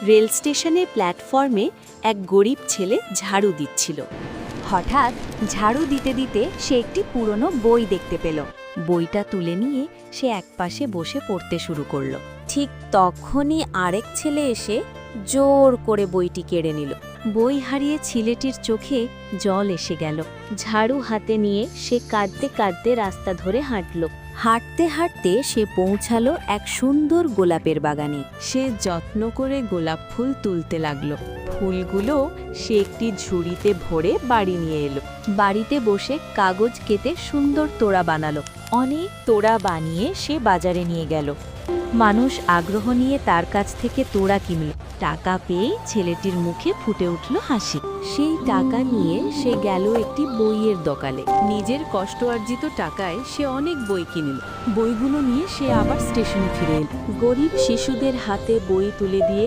Rail স্টেশনের প্ল্যাটফর্মে এক গরিব ছেলে ঝাড়ু দিচ্ছিল। হঠাৎ ঝাড়ু দিতে দিতে সে একটি পুরনো বই দেখতে পেল। বইটা তুলে নিয়ে সে একপাশে বসে পড়তে শুরু করলো। ঠিক তখনই আরেক ছেলে এসে জোর করে বইটি কেড়ে নিল। বই হারিয়ে ছেলেটির চোখে জল এসে গেল। ঝাড়ু হাতে নিয়ে সে কাঁদতে কাঁদতে রাস্তা ধরে হাঁটল। হাঁটতে হাঁটতে সে পৌঁছালো এক সুন্দর গোলাপের বাগানে। সে যত্ন করে গোলাপ ফুল তুলতে লাগলো। ফুলগুলো সে একটি ঝুড়িতে ভরে বাড়ি নিয়ে এলো। বাড়িতে বসে কাগজ কেটে সুন্দর তোড়া বানালো। অনেক তোড়া বানিয়ে সে বাজারে নিয়ে গেল। মানুষ আগ্রহ নিয়ে তার কাছ থেকে তোড়া কিনল। টাকা পেয়ে ছেলেটির মুখে ফুটে উঠল হাসি। সেই টাকা নিয়ে সে গেল একটি বইয়ের দোকানে। নিজের কষ্ট অর্জিত টাকায় সে অনেক বই কিনল। বইগুলো নিয়ে সে আবার স্টেশনে ফিরে এল। গরিব শিশুদের হাতে বই তুলে দিয়ে